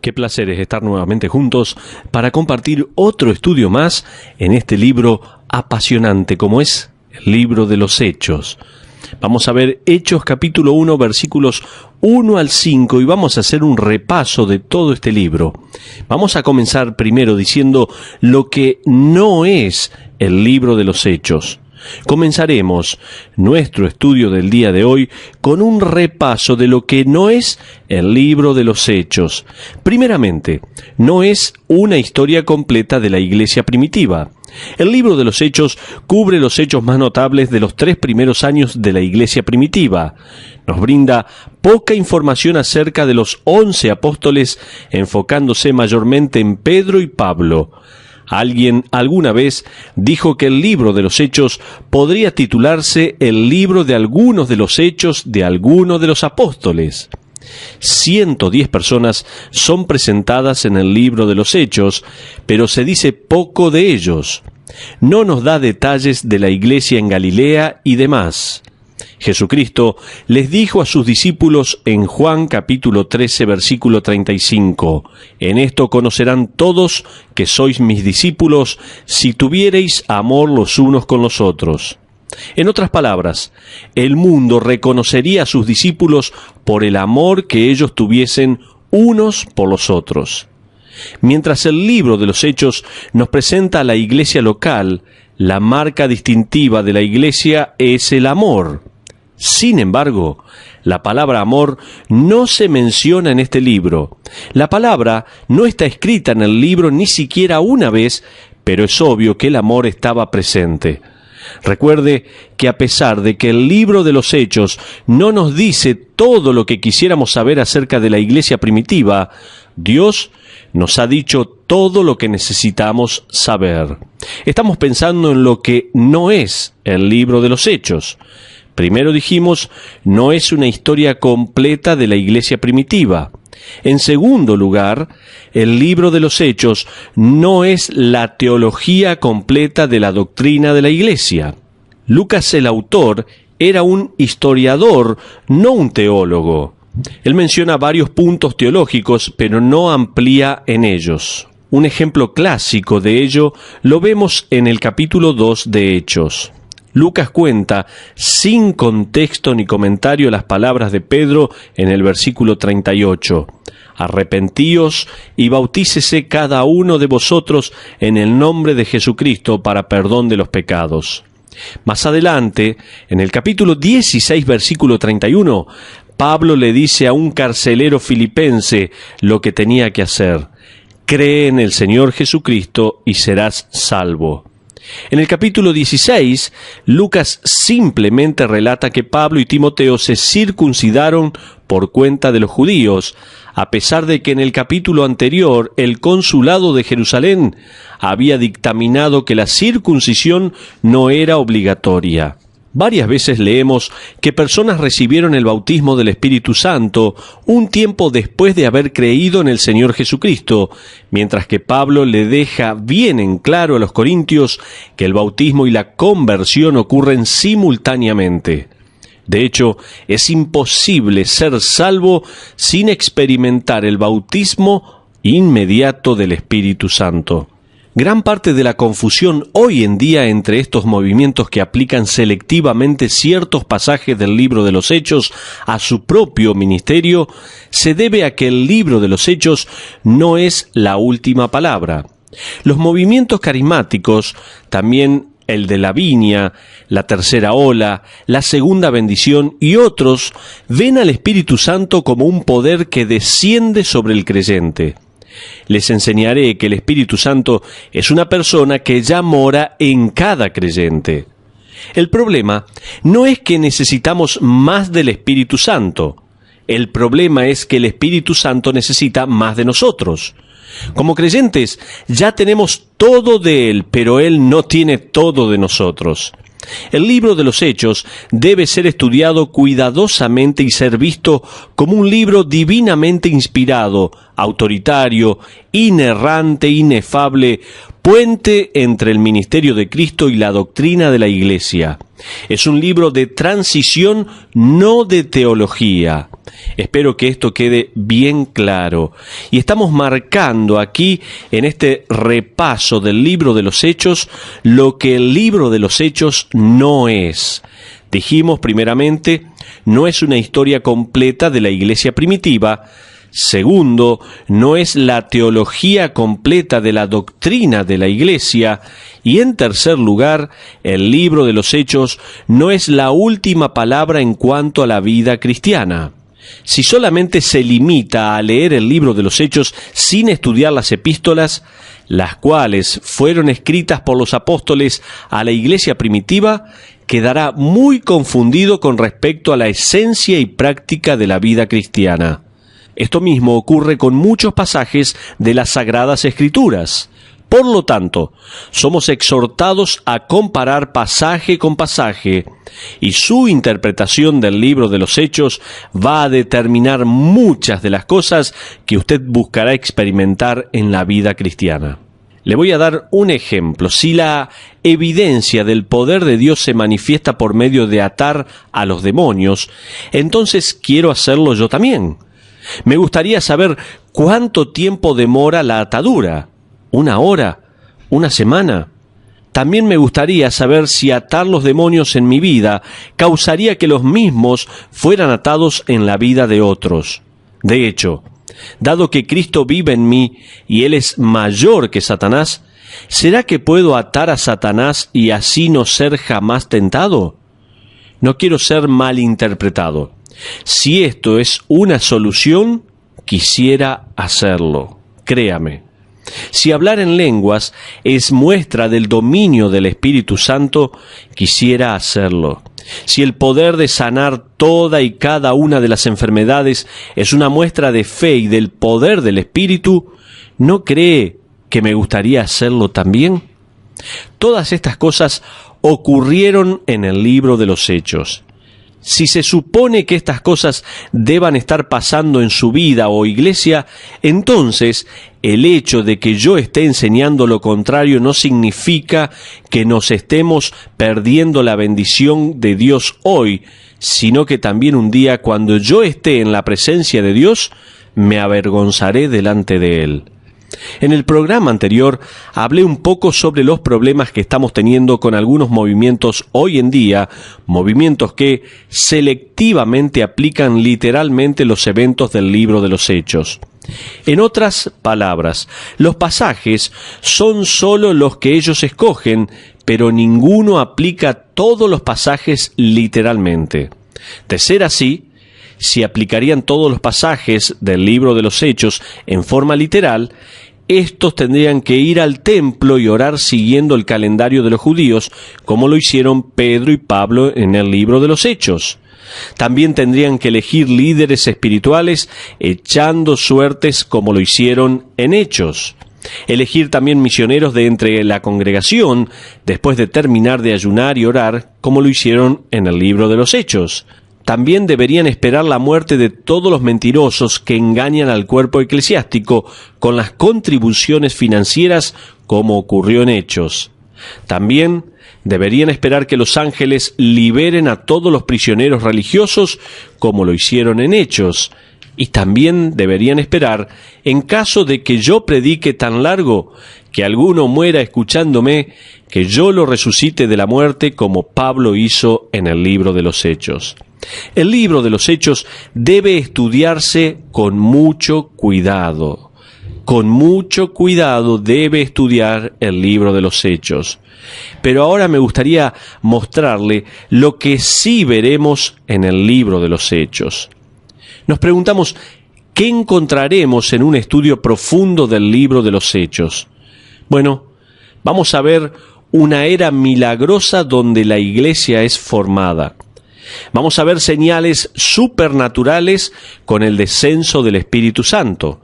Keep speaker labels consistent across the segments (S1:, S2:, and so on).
S1: Qué placer es estar nuevamente juntos para compartir otro estudio más en este libro apasionante como es el libro de los Hechos. Vamos a ver Hechos capítulo 1, versículos 1 al 5 y vamos a hacer un repaso de todo este libro. Vamos a comenzar primero diciendo lo que no es el libro de los Hechos. Comenzaremos nuestro estudio del día de hoy con un repaso de lo que no es el libro de los Hechos. Primeramente, no es una historia completa de la iglesia primitiva. El libro de los Hechos cubre los hechos más notables de los 3 primeros años de la iglesia primitiva. Nos brinda poca información acerca de los 11 apóstoles, enfocándose mayormente en Pedro y Pablo. Alguien alguna vez dijo que el libro de los Hechos podría titularse el libro de algunos de los hechos de algunos de los apóstoles. 110 personas son presentadas en el libro de los Hechos, pero se dice poco de ellos. No nos da detalles de la iglesia en Galilea y demás. Jesucristo les dijo a sus discípulos en Juan capítulo 13, versículo 35, «En esto conocerán todos que sois mis discípulos, si tuviereis amor los unos con los otros». En otras palabras, el mundo reconocería a sus discípulos por el amor que ellos tuviesen unos por los otros. Mientras el libro de los Hechos nos presenta a la iglesia local, la marca distintiva de la iglesia es el amor. Sin embargo, la palabra amor no se menciona en este libro. La palabra no está escrita en el libro ni siquiera una vez, pero es obvio que el amor estaba presente. Recuerde que a pesar de que el libro de los Hechos no nos dice todo lo que quisiéramos saber acerca de la iglesia primitiva, Dios nos ha dicho todo lo que necesitamos saber. Estamos pensando en lo que no es el libro de los Hechos. Primero dijimos, no es una historia completa de la iglesia primitiva. En segundo lugar, el libro de los Hechos no es la teología completa de la doctrina de la iglesia. Lucas, el autor, era un historiador, no un teólogo. Él menciona varios puntos teológicos, pero no amplía en ellos. Un ejemplo clásico de ello lo vemos en el capítulo 2 de Hechos. Lucas cuenta, sin contexto ni comentario, las palabras de Pedro en el versículo 38. Arrepentíos y bautícese cada uno de vosotros en el nombre de Jesucristo para perdón de los pecados. Más adelante, en el capítulo 16, versículo 31, Pablo le dice a un carcelero filipense lo que tenía que hacer. Cree en el Señor Jesucristo y serás salvo. En el capítulo 16, Lucas simplemente relata que Pablo y Timoteo se circuncidaron por cuenta de los judíos, a pesar de que en el capítulo anterior el consulado de Jerusalén había dictaminado que la circuncisión no era obligatoria. Varias veces leemos que personas recibieron el bautismo del Espíritu Santo un tiempo después de haber creído en el Señor Jesucristo, mientras que Pablo le deja bien en claro a los corintios que el bautismo y la conversión ocurren simultáneamente. De hecho, es imposible ser salvo sin experimentar el bautismo inmediato del Espíritu Santo. Gran parte de la confusión hoy en día entre estos movimientos que aplican selectivamente ciertos pasajes del libro de los Hechos a su propio ministerio se debe a que el libro de los Hechos no es la última palabra. Los movimientos carismáticos, también el de la Viña, la Tercera Ola, la Segunda Bendición y otros, ven al Espíritu Santo como un poder que desciende sobre el creyente. Les enseñaré que el Espíritu Santo es una persona que ya mora en cada creyente. El problema no es que necesitamos más del Espíritu Santo. El problema es que el Espíritu Santo necesita más de nosotros. Como creyentes ya tenemos todo de Él, pero Él no tiene todo de nosotros. El libro de los Hechos debe ser estudiado cuidadosamente y ser visto como un libro divinamente inspirado, autoritario, inerrante, inefable, puente entre el ministerio de Cristo y la doctrina de la Iglesia. Es un libro de transición, no de teología. Espero que esto quede bien claro. Y estamos marcando aquí, en este repaso del libro de los Hechos, lo que el libro de los Hechos no es. Dijimos, primeramente, no es una historia completa de la iglesia primitiva. Segundo, no es la teología completa de la doctrina de la iglesia. Y en tercer lugar, el libro de los Hechos no es la última palabra en cuanto a la vida cristiana. Si solamente se limita a leer el libro de los Hechos sin estudiar las epístolas, las cuales fueron escritas por los apóstoles a la iglesia primitiva, quedará muy confundido con respecto a la esencia y práctica de la vida cristiana. Esto mismo ocurre con muchos pasajes de las Sagradas Escrituras. Por lo tanto, somos exhortados a comparar pasaje con pasaje, y su interpretación del libro de los Hechos va a determinar muchas de las cosas que usted buscará experimentar en la vida cristiana. Le voy a dar un ejemplo. Si la evidencia del poder de Dios se manifiesta por medio de atar a los demonios, entonces quiero hacerlo yo también. Me gustaría saber cuánto tiempo demora la atadura. ¿1 hora? ¿1 semana? También me gustaría saber si atar los demonios en mi vida causaría que los mismos fueran atados en la vida de otros. De hecho, dado que Cristo vive en mí y Él es mayor que Satanás, ¿será que puedo atar a Satanás y así no ser jamás tentado? No quiero ser malinterpretado. Si esto es una solución, quisiera hacerlo. Créame. Si hablar en lenguas es muestra del dominio del Espíritu Santo, quisiera hacerlo. Si el poder de sanar toda y cada una de las enfermedades es una muestra de fe y del poder del Espíritu, ¿no cree que me gustaría hacerlo también? Todas estas cosas ocurrieron en el libro de los Hechos. Si se supone que estas cosas deban estar pasando en su vida o iglesia, entonces el hecho de que yo esté enseñando lo contrario no significa que nos estemos perdiendo la bendición de Dios hoy, sino que también un día, cuando yo esté en la presencia de Dios, me avergonzaré delante de Él. En el programa anterior hablé un poco sobre los problemas que estamos teniendo con algunos movimientos hoy en día, movimientos que selectivamente aplican literalmente los eventos del libro de los Hechos. En otras palabras, los pasajes son solo los que ellos escogen, pero ninguno aplica todos los pasajes literalmente. De ser así, si aplicarían todos los pasajes del libro de los Hechos en forma literal, estos tendrían que ir al templo y orar siguiendo el calendario de los judíos, como lo hicieron Pedro y Pablo en el libro de los Hechos. También tendrían que elegir líderes espirituales echando suertes, como lo hicieron en Hechos. Elegir también misioneros de entre la congregación, después de terminar de ayunar y orar, como lo hicieron en el libro de los Hechos. También deberían esperar la muerte de todos los mentirosos que engañan al cuerpo eclesiástico con las contribuciones financieras, como ocurrió en Hechos. También deberían esperar que los ángeles liberen a todos los prisioneros religiosos, como lo hicieron en Hechos. Y también deberían esperar, en caso de que yo predique tan largo, que alguno muera escuchándome, que yo lo resucite de la muerte, como Pablo hizo en el libro de los Hechos. El libro de los Hechos debe estudiarse con mucho cuidado. Con mucho cuidado debe estudiar el libro de los Hechos. Pero ahora me gustaría mostrarle lo que sí veremos en el libro de los Hechos. Nos preguntamos, ¿qué encontraremos en un estudio profundo del libro de los Hechos? Bueno, vamos a ver una era milagrosa donde la iglesia es formada. Vamos a ver señales supernaturales con el descenso del Espíritu Santo.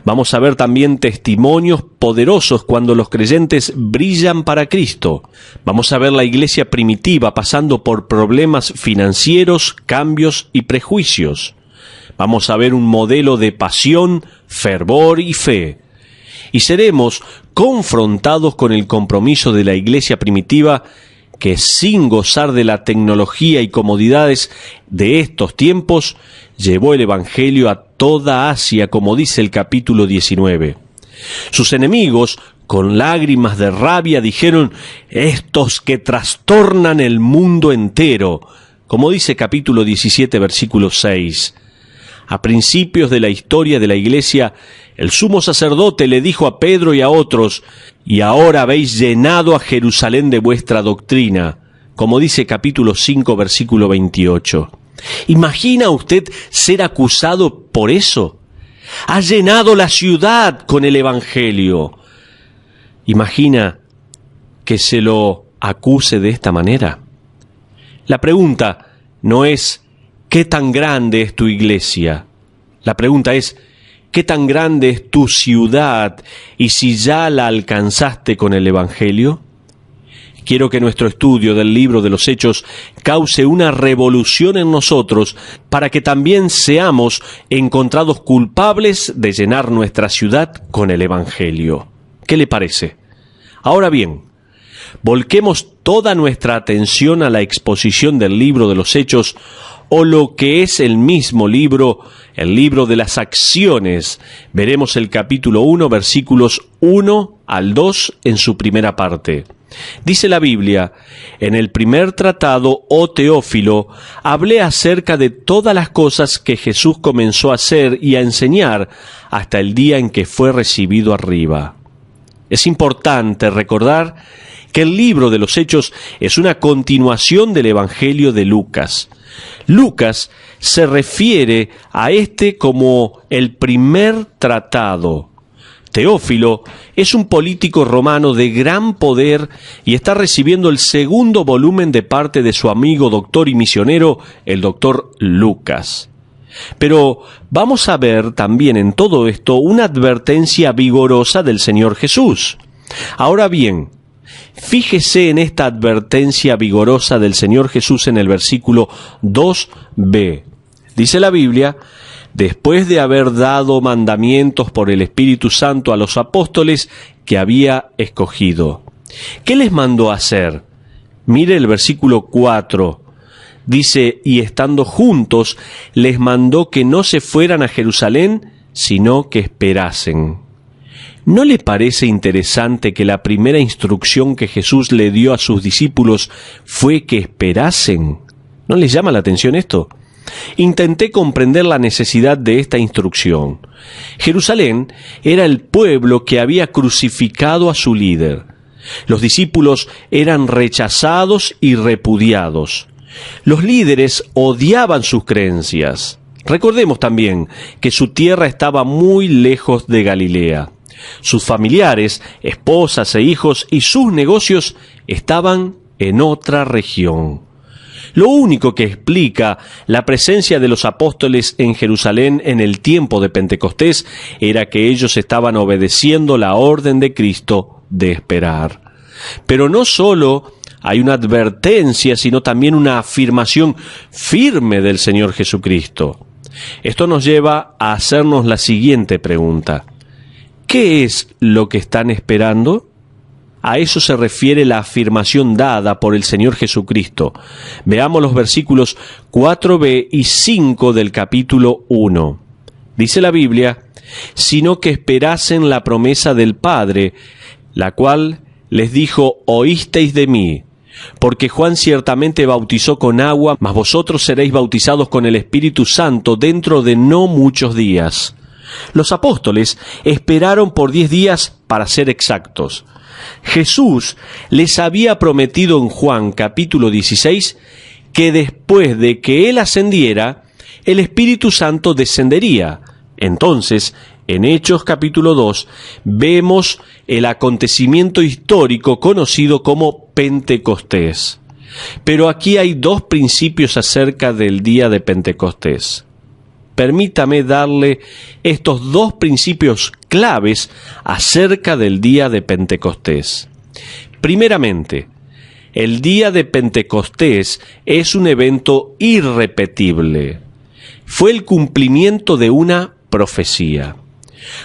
S1: Vamos a ver también testimonios poderosos cuando los creyentes brillan para Cristo. Vamos a ver la iglesia primitiva pasando por problemas financieros, cambios y prejuicios. Vamos a ver un modelo de pasión, fervor y fe. y seremos confrontados con el compromiso de la iglesia primitiva que, sin gozar de la tecnología y comodidades de estos tiempos, llevó el Evangelio a toda Asia, como dice el capítulo 19. Sus enemigos, con lágrimas de rabia, dijeron: estos que trastornan el mundo entero, como dice capítulo 17, versículo 6. A principios de la historia de la iglesia, el sumo sacerdote le dijo a Pedro y a otros: y ahora habéis llenado a Jerusalén de vuestra doctrina, como dice capítulo 5, versículo 28. ¿Imagina usted ser acusado por eso? Ha llenado la ciudad con el Evangelio. ¿Imagina que se lo acuse de esta manera? La pregunta no es ¿qué tan grande es tu iglesia? La pregunta es ¿qué tan grande es tu ciudad y si ya la alcanzaste con el Evangelio? Quiero que nuestro estudio del libro de los Hechos cause una revolución en nosotros para que también seamos encontrados culpables de llenar nuestra ciudad con el Evangelio. ¿Qué le parece? Ahora bien, volquemos toda nuestra atención a la exposición del libro de los Hechos, o lo que es el mismo libro, el libro de las acciones. Veremos el capítulo 1, versículos 1 al 2 en su primera parte. Dice la Biblia: en el primer tratado, oh Teófilo, hablé acerca de todas las cosas que Jesús comenzó a hacer y a enseñar hasta el día en que fue recibido arriba. Es importante recordar que el libro de los Hechos es una continuación del Evangelio de Lucas. Lucas se refiere a este como el primer tratado. Teófilo es un político romano de gran poder y está recibiendo el segundo volumen de parte de su amigo doctor y misionero, el doctor Lucas. Pero vamos a ver también en todo esto una advertencia vigorosa del Señor Jesús. Ahora bien, fíjese en esta advertencia vigorosa del Señor Jesús en el versículo 2b. Dice la Biblia: después de haber dado mandamientos por el Espíritu Santo a los apóstoles que había escogido. ¿Qué les mandó hacer? Mire el versículo 4. Dice: y estando juntos, les mandó que no se fueran a Jerusalén, sino que esperasen. ¿No le parece interesante que la primera instrucción que Jesús le dio a sus discípulos fue que esperasen? ¿No les llama la atención esto? Intenté comprender la necesidad de esta instrucción. Jerusalén era el pueblo que había crucificado a su líder. Los discípulos eran rechazados y repudiados. Los líderes odiaban sus creencias. Recordemos también que su tierra estaba muy lejos de Galilea. Sus familiares, esposas e hijos y sus negocios estaban en otra región. Lo único que explica la presencia de los apóstoles en Jerusalén en el tiempo de Pentecostés era que ellos estaban obedeciendo la orden de Cristo de esperar. Pero no solo hay una advertencia, sino también una afirmación firme del Señor Jesucristo. Esto nos lleva a hacernos la siguiente pregunta: ¿qué es lo que están esperando? A eso se refiere la afirmación dada por el Señor Jesucristo. Veamos los versículos 4b y 5 del capítulo 1. Dice la Biblia: sino que esperasen la promesa del Padre, la cual les dijo: oísteis de mí. Porque Juan ciertamente bautizó con agua, mas vosotros seréis bautizados con el Espíritu Santo dentro de no muchos días. Los apóstoles esperaron por 10 días para ser exactos. Jesús les había prometido en Juan capítulo 16 que después de que Él ascendiera, el Espíritu Santo descendería. Entonces, en Hechos capítulo 2, vemos el acontecimiento histórico conocido como Pentecostés. Pero aquí hay dos principios acerca del día de Pentecostés. Permítame darle estos dos principios claves acerca del día de Pentecostés. Primeramente, el día de Pentecostés es un evento irrepetible. Fue el cumplimiento de una profecía.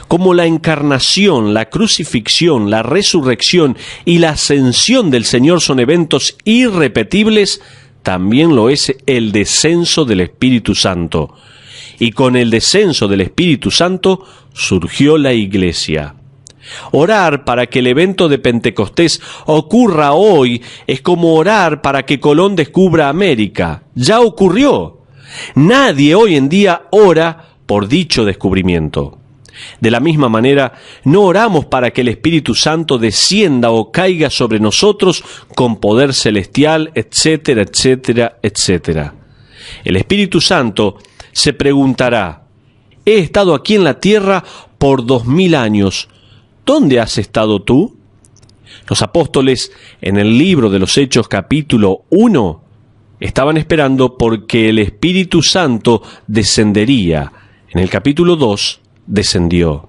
S1: Como la encarnación, la crucifixión, la resurrección y la ascensión del Señor son eventos irrepetibles, también lo es el descenso del Espíritu Santo. Y con el descenso del Espíritu Santo surgió la Iglesia. Orar para que el evento de Pentecostés ocurra hoy es como orar para que Colón descubra América. Ya ocurrió. Nadie hoy en día ora por dicho descubrimiento. De la misma manera, no oramos para que el Espíritu Santo descienda o caiga sobre nosotros con poder celestial, etcétera, etcétera, etcétera. El Espíritu Santo se preguntará: he estado aquí en la tierra por 2000 años. ¿Dónde has estado tú? Los apóstoles, en el libro de los Hechos capítulo 1, estaban esperando porque el Espíritu Santo descendería. En el capítulo 2, descendió.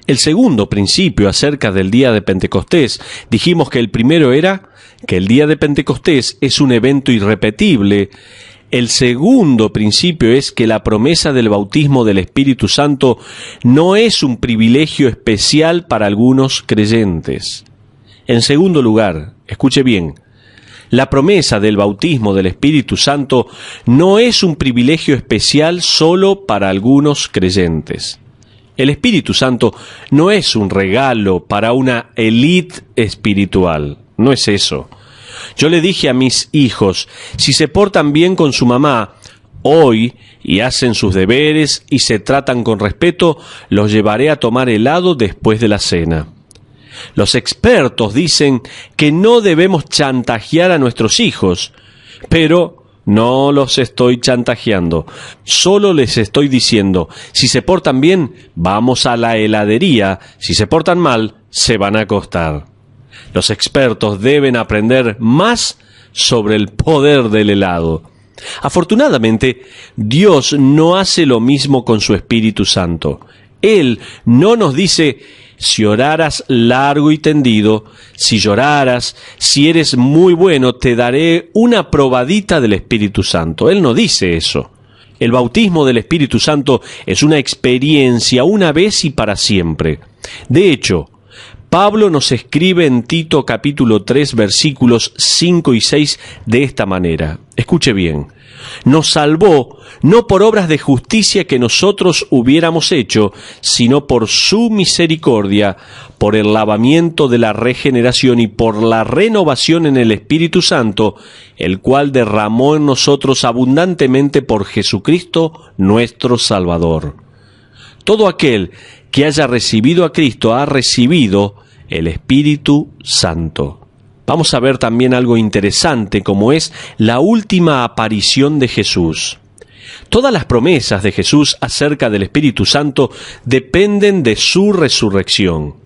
S1: El segundo principio acerca del día de Pentecostés, dijimos que el primero era que el día de Pentecostés es un evento irrepetible. El segundo principio es que la promesa del bautismo del Espíritu Santo no es un privilegio especial para algunos creyentes. En segundo lugar, escuche bien, la promesa del bautismo del Espíritu Santo no es un privilegio especial solo para algunos creyentes. El Espíritu Santo no es un regalo para una élite espiritual, no es eso. Yo le dije a mis hijos, si se portan bien con su mamá hoy y hacen sus deberes y se tratan con respeto, los llevaré a tomar helado después de la cena. Los expertos dicen que no debemos chantajear a nuestros hijos, pero no los estoy chantajeando. Solo les estoy diciendo, si se portan bien, vamos a la heladería, si se portan mal, se van a acostar. Los expertos deben aprender más sobre el poder del helado. Afortunadamente, Dios no hace lo mismo con su Espíritu Santo. Él no nos dice, si oraras largo y tendido, si lloraras, si eres muy bueno, te daré una probadita del Espíritu Santo. Él no dice eso. El bautismo del Espíritu Santo es una experiencia una vez y para siempre. De hecho, Pablo nos escribe en Tito capítulo 3 versículos 5 y 6 de esta manera. Escuche bien. Nos salvó no por obras de justicia que nosotros hubiéramos hecho, sino por su misericordia, por el lavamiento de la regeneración y por la renovación en el Espíritu Santo, el cual derramó en nosotros abundantemente por Jesucristo nuestro Salvador. Todo aquel que haya recibido a Cristo ha recibido el Espíritu Santo. Vamos a ver también algo interesante, como es la última aparición de Jesús. Todas las promesas de Jesús acerca del Espíritu Santo dependen de su resurrección.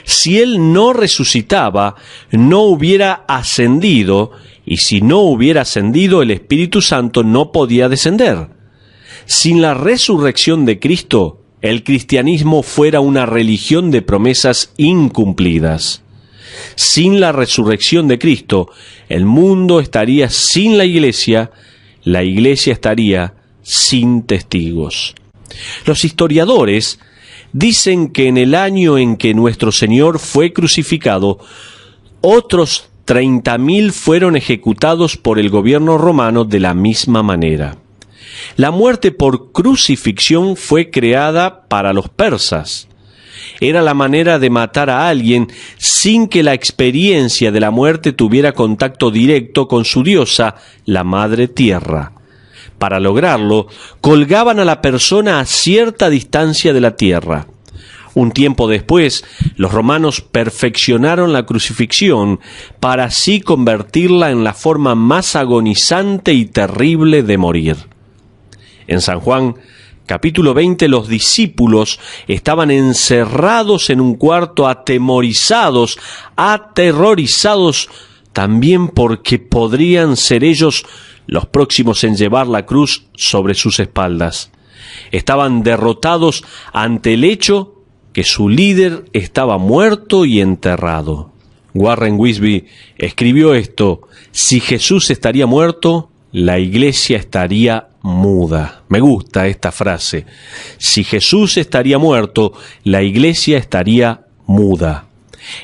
S1: Si Él no resucitaba, no hubiera ascendido, y si no hubiera ascendido, el Espíritu Santo no podía descender. Sin la resurrección de Cristo, el cristianismo fuera una religión de promesas incumplidas. Sin la resurrección de Cristo, el mundo estaría sin la iglesia estaría sin testigos. Los historiadores dicen que en el año en que nuestro Señor fue crucificado, otros 30.000 fueron ejecutados por el gobierno romano de la misma manera. La muerte por crucifixión fue creada para los persas. Era la manera de matar a alguien sin que la experiencia de la muerte tuviera contacto directo con su diosa, la Madre Tierra. Para lograrlo, colgaban a la persona a cierta distancia de la tierra. Un tiempo después, los romanos perfeccionaron la crucifixión para así convertirla en la forma más agonizante y terrible de morir. En San Juan, capítulo 20, los discípulos estaban encerrados en un cuarto aterrorizados también porque podrían ser ellos los próximos en llevar la cruz sobre sus espaldas. Estaban derrotados ante el hecho que su líder estaba muerto y enterrado. Warren Wiersbe escribió esto: si Jesús estaría muerto, la iglesia estaría muda. Me gusta esta frase. Si Jesús estaría muerto, la iglesia estaría muda.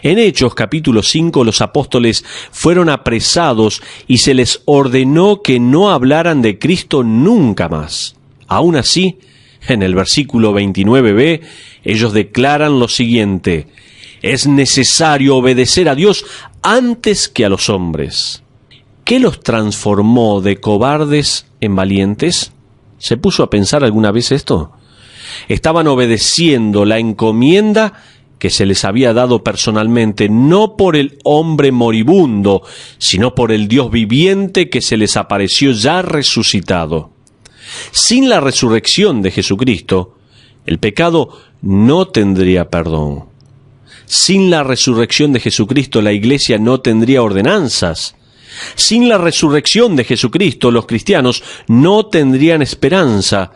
S1: En Hechos capítulo 5 los apóstoles fueron apresados y se les ordenó que no hablaran de Cristo nunca más. Aún así, en el versículo 29b, ellos declaran lo siguiente: es necesario obedecer a Dios antes que a los hombres. ¿Qué los transformó de cobardes en valientes? ¿Se puso a pensar alguna vez esto? Estaban obedeciendo la encomienda que se les había dado personalmente, no por el hombre moribundo, sino por el Dios viviente que se les apareció ya resucitado. Sin la resurrección de Jesucristo, el pecado no tendría perdón. Sin la resurrección de Jesucristo, la iglesia no tendría ordenanzas. Sin la resurrección de Jesucristo, los cristianos no tendrían esperanza.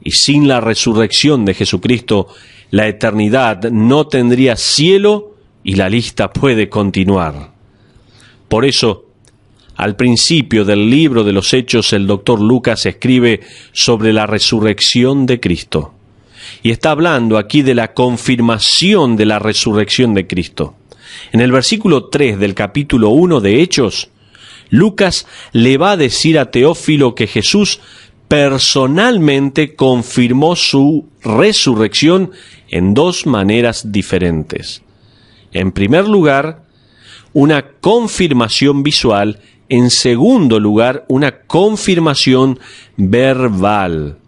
S1: Y sin la resurrección de Jesucristo, la eternidad no tendría cielo, y la lista puede continuar. Por eso, al principio del libro de los Hechos, el doctor Lucas escribe sobre la resurrección de Cristo. Y está hablando aquí de la confirmación de la resurrección de Cristo. En el versículo 3 del capítulo 1 de Hechos, Lucas le va a decir a Teófilo que Jesús personalmente confirmó su resurrección en dos maneras diferentes. En primer lugar, una confirmación visual. En segundo lugar, una confirmación verbal.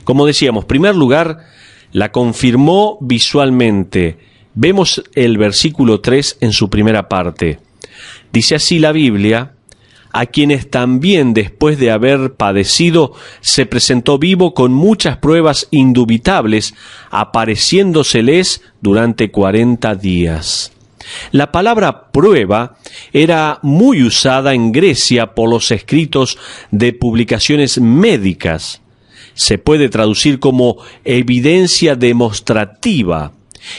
S1: Como decíamos, en primer lugar, la confirmó visualmente. Vemos el versículo 3 en su primera parte. Dice así la Biblia: a quienes también después de haber padecido se presentó vivo con muchas pruebas indubitables, apareciéndoseles durante 40 días. La palabra prueba era muy usada en Grecia por los escritos de publicaciones médicas. Se puede traducir como evidencia demostrativa.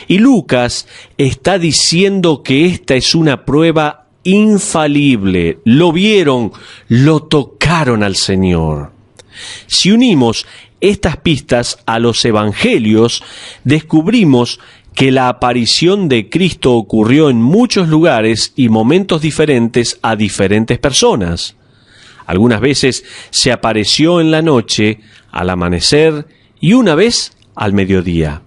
S1: Y Lucas está diciendo que esta es una prueba infalible. Lo vieron, lo tocaron al Señor. Si unimos estas pistas a los evangelios, descubrimos que la aparición de Cristo ocurrió en muchos lugares y momentos diferentes a diferentes personas. Algunas veces se apareció en la noche, al amanecer, y una vez al mediodía.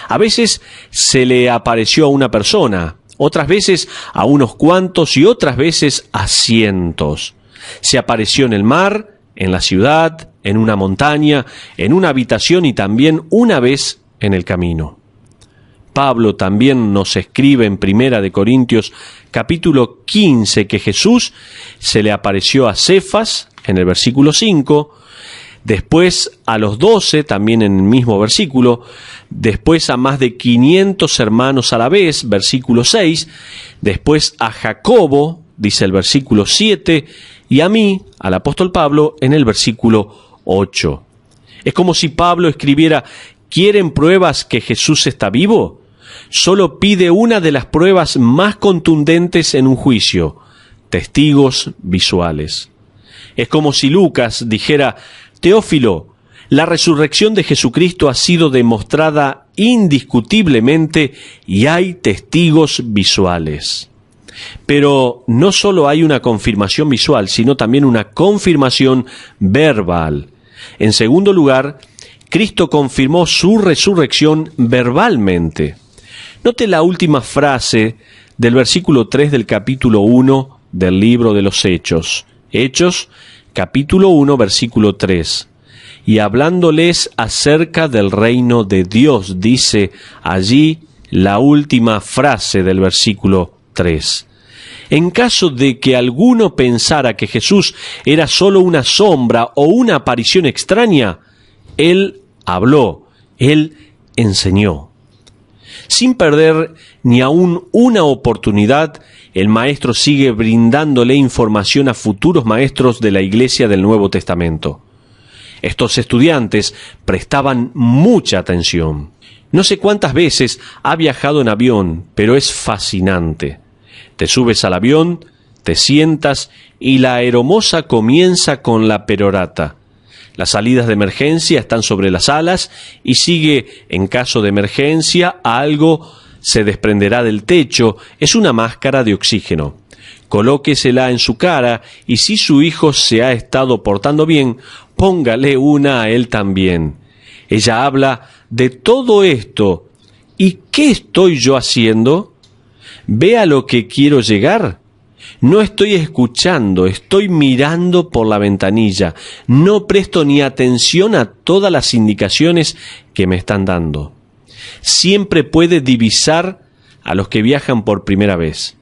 S1: A veces se le apareció a una persona, otras veces a unos cuantos y otras veces a cientos. Se apareció en el mar, en la ciudad, en una montaña, en una habitación y también una vez en el camino. Pablo también nos escribe en 1 Corintios capítulo 15 que Jesús se le apareció a Cefas en el versículo 5, después a los 12 también en el mismo versículo, después a más de 500 hermanos a la vez, versículo 6, después a Jacobo, dice el versículo 7, y a mí, al apóstol Pablo, en el versículo 8. Es como si Pablo escribiera: ¿quieren pruebas que Jesús está vivo? Solo pide una de las pruebas más contundentes en un juicio: testigos visuales. Es como si Lucas dijera: Teófilo, la resurrección de Jesucristo ha sido demostrada indiscutiblemente y hay testigos visuales. Pero no solo hay una confirmación visual, sino también una confirmación verbal. En segundo lugar, Cristo confirmó su resurrección verbalmente. Note la última frase del versículo 3 del capítulo 1 del libro de los Hechos. Hechos, capítulo 1, versículo 3. Y hablándoles acerca del reino de Dios, dice allí la última frase del versículo 3. En caso de que alguno pensara que Jesús era solo una sombra o una aparición extraña, Él habló, Él enseñó. Sin perder ni aún una oportunidad, el maestro sigue brindándole información a futuros maestros de la Iglesia del Nuevo Testamento. Estos estudiantes prestaban mucha atención. No sé cuántas veces ha viajado en avión, pero es fascinante. Te subes al avión, te sientas y la aeromoza comienza con la perorata. Las salidas de emergencia están sobre las alas y sigue, en caso de emergencia, algo se desprenderá del techo. Es una máscara de oxígeno. Colóquesela en su cara y si su hijo se ha estado portando bien, póngale una a él también. Ella habla de todo esto. ¿Y qué estoy yo haciendo? ¿Ve a lo que quiero llegar? No estoy escuchando, estoy mirando por la ventanilla. No presto ni atención a todas las indicaciones que me están dando. Siempre puede divisar a los que viajan por primera vez.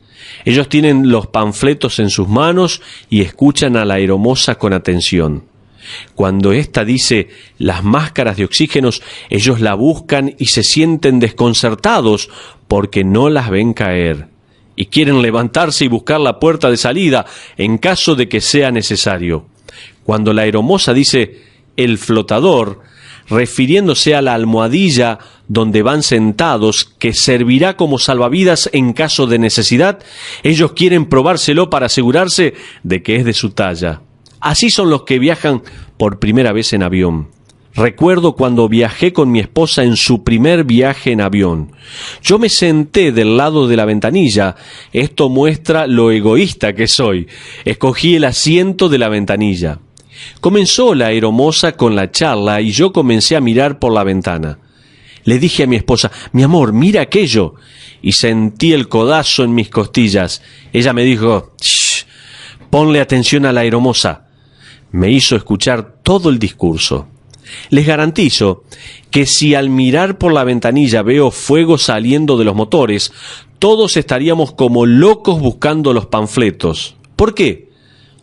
S1: Ellos tienen los panfletos en sus manos y escuchan a la aeromoza con atención. Cuando ésta dice las máscaras de oxígenos, ellos la buscan y se sienten desconcertados porque no las ven caer. Y quieren levantarse y buscar la puerta de salida en caso de que sea necesario. Cuando la aeromoza dice el flotador, refiriéndose a la almohadilla donde van sentados, que servirá como salvavidas en caso de necesidad, ellos quieren probárselo para asegurarse de que es de su talla. Así son los que viajan por primera vez en avión. Recuerdo cuando viajé con mi esposa en su primer viaje en avión. Yo me senté del lado de la ventanilla. Esto muestra lo egoísta que soy. Escogí el asiento de la ventanilla. Comenzó la aeromoza con la charla y yo comencé a mirar por la ventana. Le dije a mi esposa, mi amor, mira aquello. Y sentí el codazo en mis costillas. Ella me dijo, shh, ponle atención a la aeromoza. Me hizo escuchar todo el discurso. Les garantizo que si al mirar por la ventanilla veo fuego saliendo de los motores, todos estaríamos como locos buscando los panfletos. ¿Por qué?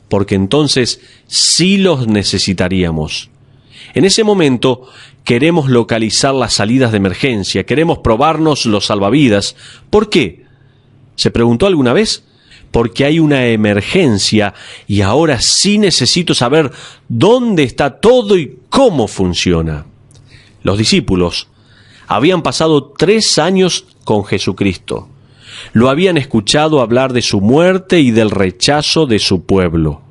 S1: Porque entonces sí los necesitaríamos. En ese momento queremos localizar las salidas de emergencia, queremos probarnos los salvavidas. ¿Por qué? ¿Se preguntó alguna vez? Porque hay una emergencia y ahora sí necesito saber dónde está todo y cómo funciona. Los discípulos habían pasado 3 años con Jesucristo. Lo habían escuchado hablar de su muerte y del rechazo de su pueblo.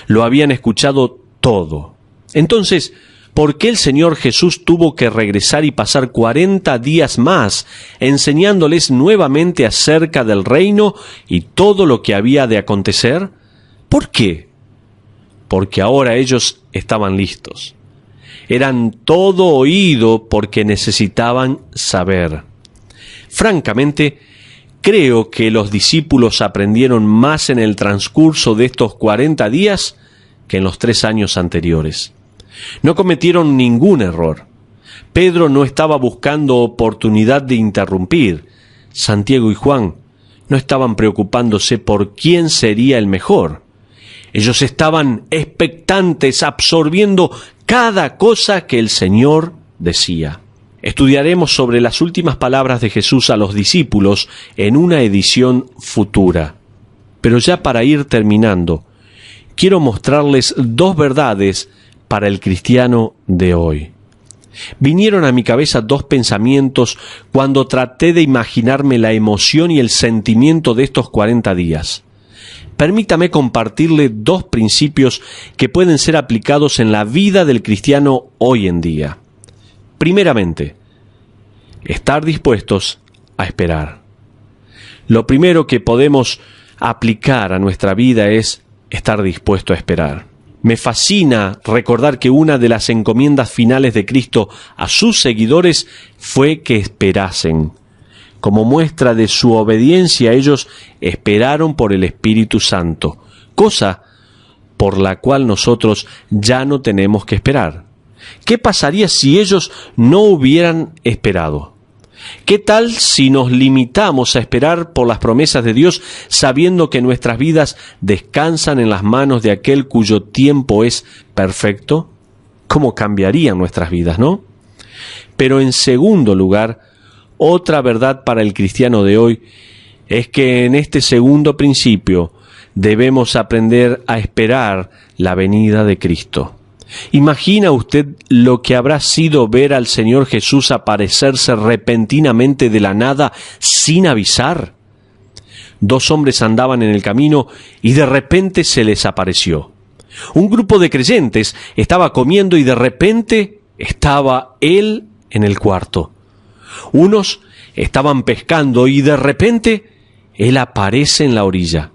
S1: Lo habían escuchado todo. Entonces, ¿por qué el Señor Jesús tuvo que regresar y pasar 40 días más enseñándoles nuevamente acerca del reino y todo lo que había de acontecer? ¿Por qué? Porque ahora ellos estaban listos. Eran todo oído porque necesitaban saber. Francamente, creo que los discípulos aprendieron más en el transcurso de estos 40 días que en los 3 años anteriores. No cometieron ningún error. Pedro no estaba buscando oportunidad de interrumpir. Santiago y Juan no estaban preocupándose por quién sería el mejor. Ellos estaban expectantes, absorbiendo cada cosa que el Señor decía. Estudiaremos sobre las últimas palabras de Jesús a los discípulos en una edición futura. Pero ya para ir terminando, quiero mostrarles 2 verdades para el cristiano de hoy. Vinieron a mi cabeza 2 pensamientos cuando traté de imaginarme la emoción y el sentimiento de estos 40 días. Permítame compartirle 2 principios que pueden ser aplicados en la vida del cristiano hoy en día. Primeramente, estar dispuestos a esperar. Lo primero que podemos aplicar a nuestra vida es estar dispuesto a esperar. Me fascina recordar que una de las encomiendas finales de Cristo a sus seguidores fue que esperasen. Como muestra de su obediencia, ellos esperaron por el Espíritu Santo, cosa por la cual nosotros ya no tenemos que esperar. ¿Qué pasaría si ellos no hubieran esperado? ¿Qué tal si nos limitamos a esperar por las promesas de Dios sabiendo que nuestras vidas descansan en las manos de aquel cuyo tiempo es perfecto? ¿Cómo cambiarían nuestras vidas, no? Pero en segundo lugar, otra verdad para el cristiano de hoy es que en este segundo principio debemos aprender a esperar la venida de Cristo. ¿Imagina usted lo que habrá sido ver al Señor Jesús aparecerse repentinamente de la nada sin avisar? 2 hombres andaban en el camino y de repente se les apareció. Un grupo de creyentes estaba comiendo y de repente estaba él en el cuarto. Unos estaban pescando y de repente él aparece en la orilla.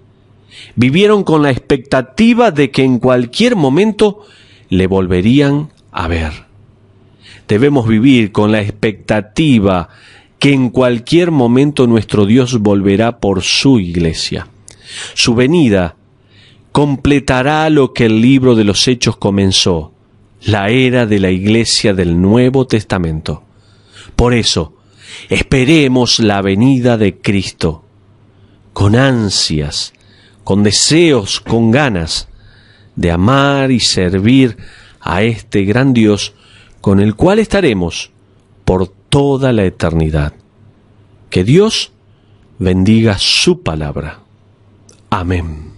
S1: Vivieron con la expectativa de que en cualquier momento le volverían a ver. Debemos vivir con la expectativa que en cualquier momento nuestro Dios volverá por su iglesia. Su venida completará lo que el libro de los Hechos comenzó, la era de la iglesia del Nuevo Testamento. Por eso, esperemos la venida de Cristo, con ansias, con deseos, con ganas de amar y servir a este gran Dios con el cual estaremos por toda la eternidad. Que Dios bendiga su palabra. Amén.